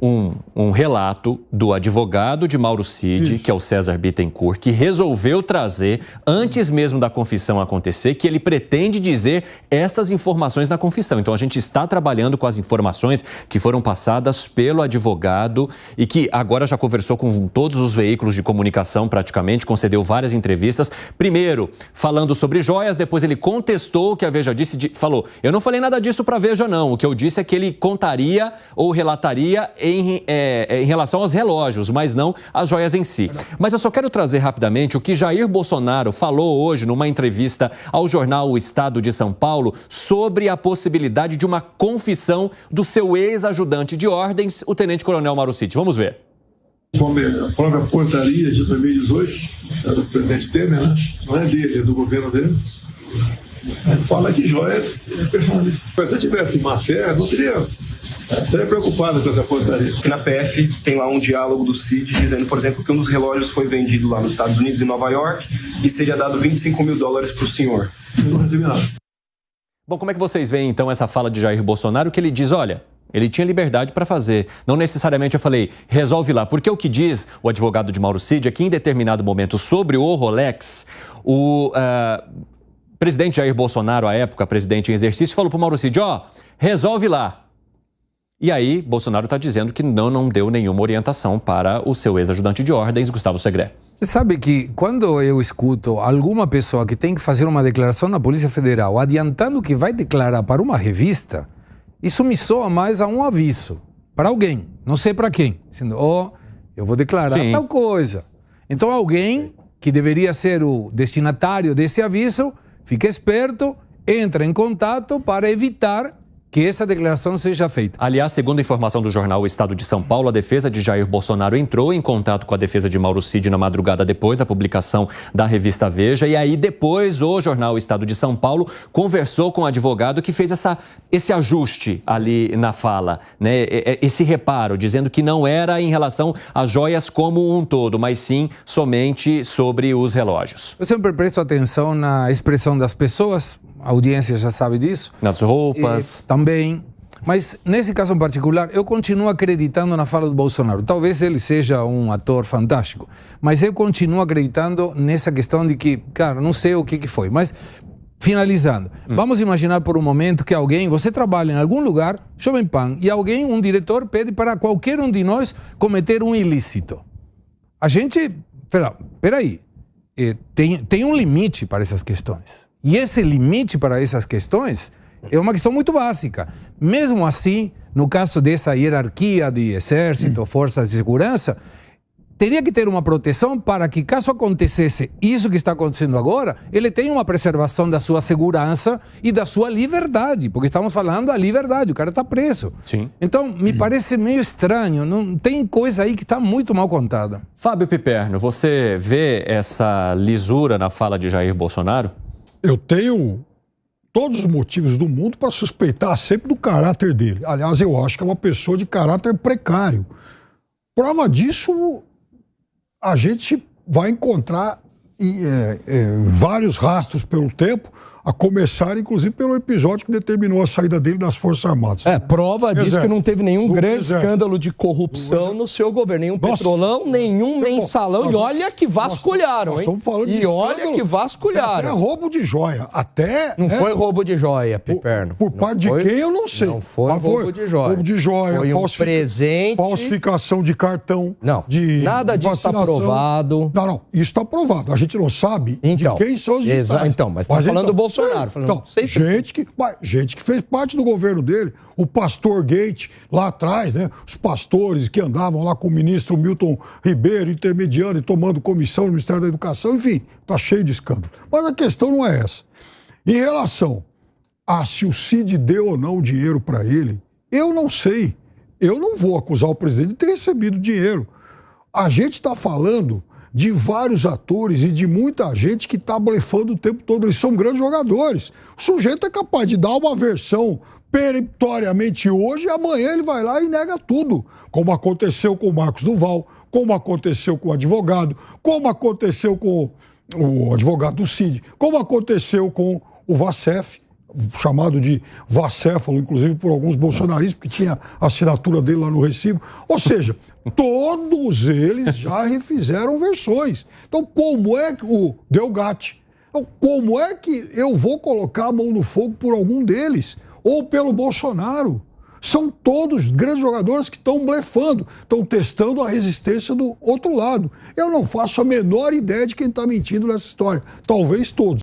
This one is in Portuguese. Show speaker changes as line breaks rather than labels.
um relato do advogado de Mauro Cid, que é o César Bittencourt, que resolveu trazer, antes mesmo da confissão acontecer, que ele pretende dizer estas informações na confissão. Então, a gente está trabalhando com as informações que foram passadas pelo advogado e que agora já conversou com todos os veículos de comunicação, praticamente, concedeu várias entrevistas. Primeiro, falando sobre joias, depois ele contestou o que a Veja disse, falou, eu não falei nada disso para a Veja, não. O que eu disse é que ele contaria ou relataria em relação aos relógios, mas não às joias em si. Mas eu só quero trazer rapidamente o que Jair Bolsonaro falou hoje numa entrevista ao jornal O Estado de São Paulo sobre a possibilidade de uma confissão do seu ex-ajudante de ordens, o tenente-coronel Mauro Cid. Vamos ver.
Conforme a própria portaria de 2018, do presidente Temer, né? Não é dele, é do governo dele. Fala que joias é personalista. Se eu tivesse má fé, não teria... Estaria preocupado com essa portaria.
Na PF tem lá um diálogo do Cid dizendo, por exemplo, que um dos relógios foi vendido lá nos Estados Unidos, em Nova York, e seria dado $25 mil para o senhor.
Bom, como é que vocês veem então essa fala de Jair Bolsonaro, que ele diz, olha, ele tinha liberdade para fazer. Não necessariamente eu falei, resolve lá. Porque o que diz o advogado de Mauro Cid é que em determinado momento sobre o Rolex, o presidente Jair Bolsonaro, à época, presidente em exercício, falou para o Mauro Cid, resolve lá. E aí, Bolsonaro está dizendo que não deu nenhuma orientação para o seu ex-ajudante de ordens, Gustavo Segré.
Você sabe que quando eu escuto alguma pessoa que tem que fazer uma declaração na Polícia Federal adiantando que vai declarar para uma revista, isso me soa mais a um aviso para alguém, não sei para quem, dizendo, eu vou declarar tal coisa. Então alguém que deveria ser o destinatário desse aviso, fica esperto, entra em contato para evitar que essa declaração seja feita.
Aliás, segundo a informação do jornal O Estado de São Paulo, a defesa de Jair Bolsonaro entrou em contato com a defesa de Mauro Cid na madrugada depois da publicação da revista Veja. E aí depois o jornal O Estado de São Paulo conversou com o advogado que fez esse ajuste ali na fala, né? Esse reparo, dizendo que não era em relação às joias como um todo, mas sim somente sobre os relógios.
Eu sempre presto atenção na expressão das pessoas, a audiência já sabe disso.
Nas roupas.
Também. Mas, nesse caso em particular, eu continuo acreditando na fala do Bolsonaro. Talvez ele seja um ator fantástico, mas eu continuo acreditando nessa questão de que, cara, não sei o que foi. Mas, finalizando, vamos imaginar por um momento que você trabalha em algum lugar, Jovem Pan, e um diretor, pede para qualquer um de nós cometer um ilícito. A gente, peraí, tem um limite para essas questões. E esse limite para essas questões é uma questão muito básica. Mesmo assim, no caso dessa hierarquia de exército, forças de segurança, teria que ter uma proteção para que, caso acontecesse isso que está acontecendo agora, ele tenha uma preservação da sua segurança e da sua liberdade, porque estamos falando da liberdade, o cara está preso.
Sim.
Então, me parece meio estranho, não tem coisa aí que está muito mal contada.
Fábio Piperno, você vê essa lisura na fala de Jair Bolsonaro?
Eu tenho todos os motivos do mundo para suspeitar sempre do caráter dele. Aliás, eu acho que é uma pessoa de caráter precário. Prova disso, a gente vai encontrar vários rastros pelo tempo, a começar, inclusive, pelo episódio que determinou a saída dele das Forças Armadas.
Prova disso que não teve nenhum grande escândalo de corrupção no seu governo. Nenhum petrolão, nenhum mensalão. E olha que vasculharam,
nós estamos falando de
olha que vasculharam.
Até roubo de joia.
Não foi roubo de joia, Piperno.
Por parte de quem, eu não sei.
Não foi roubo de joia.
Roubo de joia,
foi
presente. Falsificação de cartão.
Não, nada disso está provado.
Não, isso está provado. A gente não sabe de quem são os digitais.
Mas está falando do Bolsonaro.
Gente que fez parte do governo dele, o Pastor Gate lá atrás, né? Os pastores que andavam lá com o ministro Milton Ribeiro, intermediando e tomando comissão no Ministério da Educação, enfim, tá cheio de escândalo. Mas a questão não é essa. Em relação a se o Cid deu ou não dinheiro para ele, eu não sei. Eu não vou acusar o presidente de ter recebido dinheiro. A gente está falando de vários atores e de muita gente que está blefando o tempo todo. Eles são grandes jogadores. O sujeito é capaz de dar uma versão peremptoriamente hoje e amanhã ele vai lá e nega tudo. Como aconteceu com o Marcos Duval, como aconteceu com o advogado, como aconteceu com o advogado do Cid, como aconteceu com o Vacef. chamado de vacéfalo, inclusive por alguns bolsonaristas, porque tinha a assinatura dele lá no recibo. Ou seja, todos eles já refizeram versões. Então, como é que o Delgatti, então, como é que eu vou colocar a mão no fogo por algum deles? Ou pelo Bolsonaro? São todos grandes jogadores que estão blefando, estão testando a resistência do outro lado. Eu não faço a menor ideia de quem está mentindo nessa história. Talvez todos.